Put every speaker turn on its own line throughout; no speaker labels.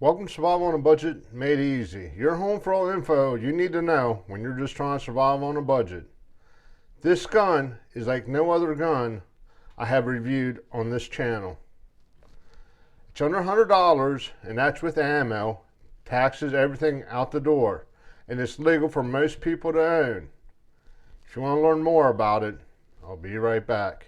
Welcome to Survival on a Budget Made Easy. Your home for all info you need to know when you're just trying to survive on a budget. This gun is like no other gun I have reviewed on this channel. It's under $100 and that's with ammo, taxes, everything out the door. And it's legal for most people to own. If you want to learn more about it, I'll be right back.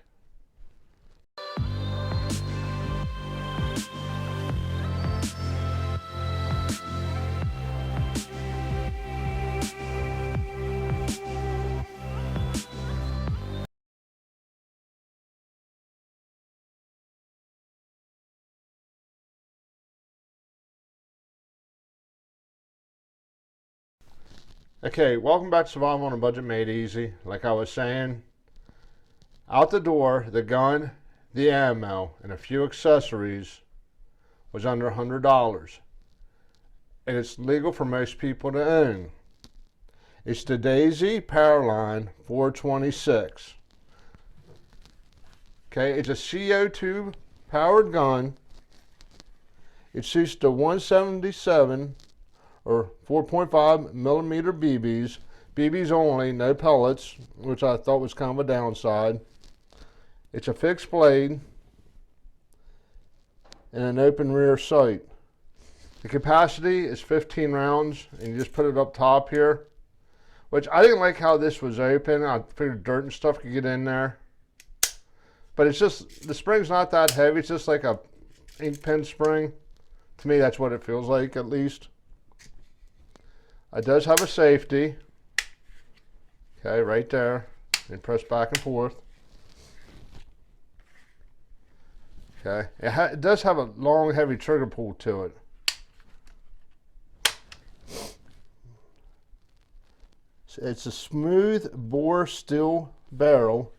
Okay, welcome back to Survival on a Budget Made Easy. Like I was saying, out the door, the gun, the ammo, and a few accessories was under $100. And it's legal for most people to own. It's the Daisy Powerline 426. Okay, it's a CO2 powered gun. It shoots the 177 or 4.5 millimeter BBs. BBs only, no pellets, which I thought was kind of a downside. It's a fixed blade and an open rear sight. The capacity is 15 rounds, and you just put it up top here, which I didn't like how this was open. I figured dirt and stuff could get in there. But it's just, the spring's not that heavy. It's just like a ink pen spring. To me, that's what it feels like, at least. It does have a safety. Okay, right there. And press back and forth. Okay, it does have a long, heavy trigger pull to it. It's a smooth bore steel barrel.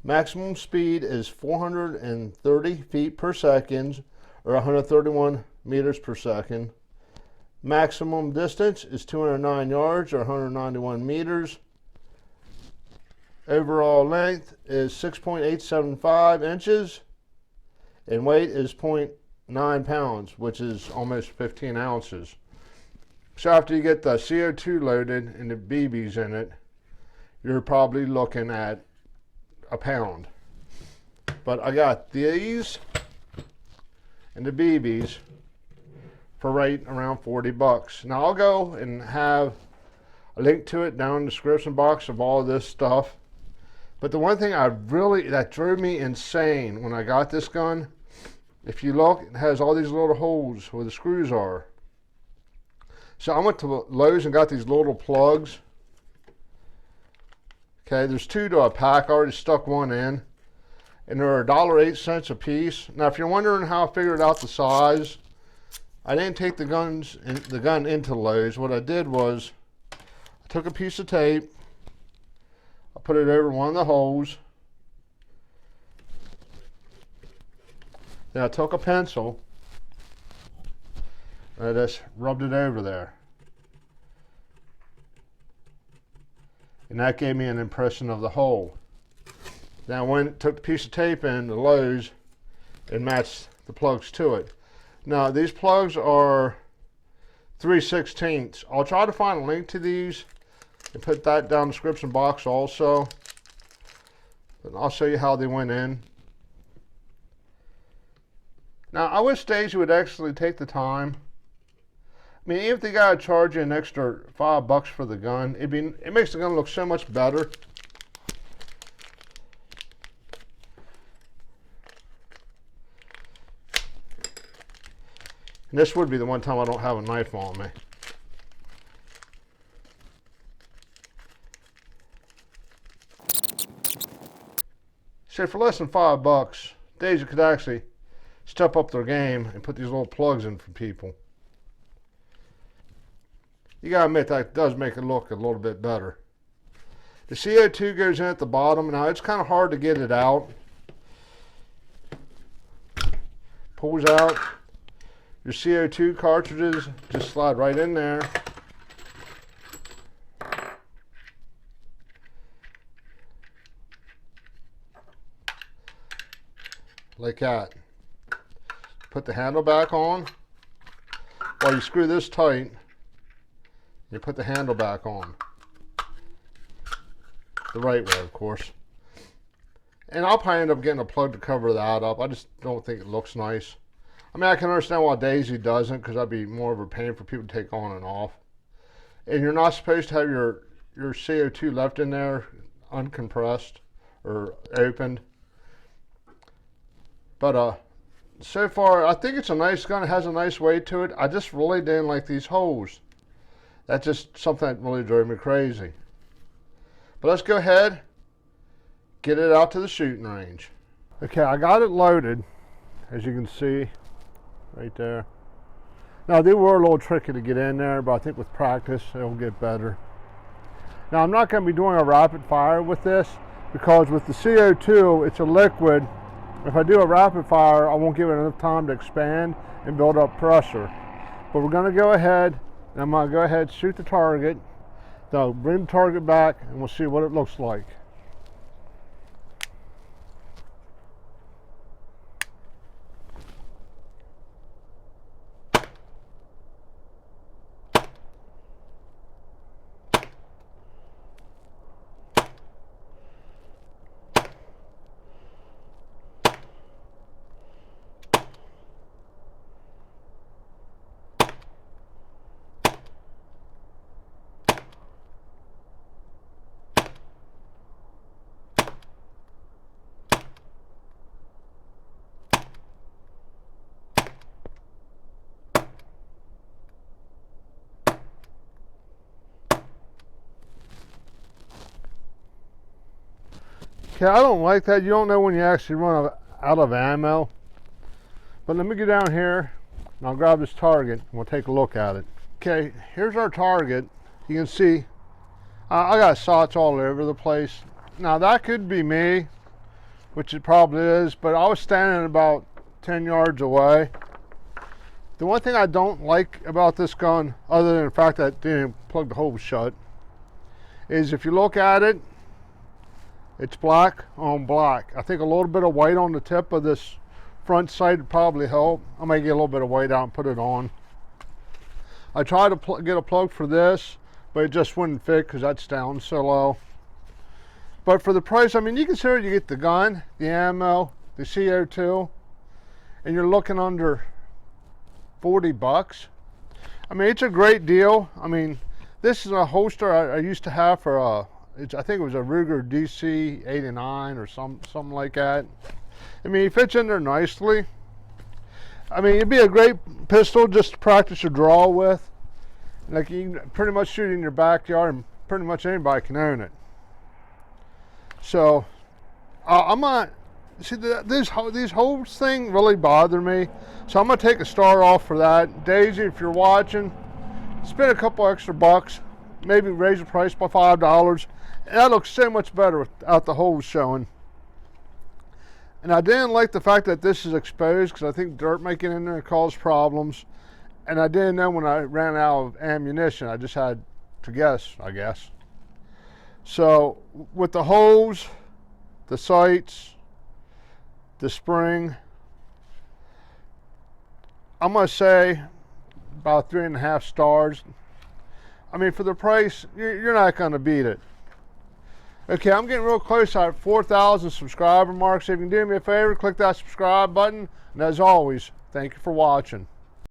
Maximum speed is 430 feet per second, or 131 meters per second. Maximum distance is 209 yards, or 191 meters. Overall length is 6.875 inches, and weight is 0.9 pounds, which is almost 15 ounces. So after you get the CO2 loaded and the BBs in it, you're probably looking at a pound. But I got these and the BBs for right around 40 bucks. Now I'll go and have a link to it down in the description box of all this stuff. But the one thing that drove me insane when I got this gun, if you look, it has all these little holes where the screws are. So I went to Lowe's and got these little plugs. Okay, there's two to a pack. I already stuck one in. And they're $1.08 a piece. Now if you're wondering how I figured out the size, I didn't take the gun into Lowe's. What I did was I took a piece of tape, I put it over one of the holes, then I took a pencil and I just rubbed it over there. And that gave me an impression of the hole. Now when I took the piece of tape in the Lowe's, it matched the plugs to it. Now these plugs are 3/16. I'll try to find a link to these and put that down in the description box also. But I'll show you how they went in. Now I wish Daisy would actually take the time. I mean, even if they gotta charge you an extra $5 for the gun, it makes the gun look so much better. And this would be the one time I don't have a knife on me. So for less than $5, Daisy could actually step up their game and put these little plugs in for people. You gotta admit that does make it look a little bit better. The CO2 goes in at the bottom. Now it's kind of hard to get it out. Pulls out. Your CO2 cartridges just slide right in there. Like that. Put the handle back on. Well, you screw this tight, you put the handle back on. The right way, of course. And I'll probably end up getting a plug to cover that up. I just don't think it looks nice. I mean, I can understand why Daisy doesn't, because that'd be more of a pain for people to take on and off. And you're not supposed to have your CO2 left in there uncompressed or opened. But so far, I think it's a nice gun. It has a nice weight to it. I just really didn't like these holes. That's just something that really drove me crazy. But let's go ahead, get it out to the shooting range. Okay, I got it loaded, as you can see, right there. Now, they were a little tricky to get in there, but I think with practice, it'll get better. Now, I'm not going to be doing a rapid fire with this, because with the CO2, it's a liquid. If I do a rapid fire, I won't give it enough time to expand and build up pressure. But we're going to go ahead, and I'm going to go ahead and shoot the target. So bring the target back, and we'll see what it looks like. Okay, I don't like that. You don't know when you actually run out of ammo. But let me get down here, and I'll grab this target, and we'll take a look at it. Okay, here's our target. You can see I got sots all over the place. Now, that could be me, which it probably is, but I was standing about 10 yards away. The one thing I don't like about this gun, other than the fact that it didn't plug the hole shut, is if you look at it, it's black on black. I think a little bit of white on the tip of this front sight would probably help. I may get a little bit of white out and put it on. I tried to get a plug for this, but it just wouldn't fit because that's down so low. But for the price, I mean, you consider you get the gun, the ammo, the CO2, and you're looking under 40 bucks. I mean, it's a great deal. I mean, this is a holster I used to have for I think it was a Ruger DC 89 or something like that. I mean, it fits in there nicely. I mean, it'd be a great pistol just to practice your draw with. Like, you can pretty much shoot in your backyard, and pretty much anybody can own it. So, I'm not, see, these holes thing really bother me. So I'm gonna take a star off for that. Daisy, if you're watching, spend a couple extra bucks, maybe raise the price by $5. And that looks so much better without the holes showing. And I didn't like the fact that this is exposed, because I think dirt making in there cause problems. And I didn't know when I ran out of ammunition. I just had to guess, I guess. So with the holes, the sights, the spring, I'm gonna say about 3.5 stars. I mean, for the price, you're not gonna beat it. Okay, I'm getting real close to 4,000 subscriber mark. So if you can do me a favor, click that subscribe button. And as always, thank you for watching.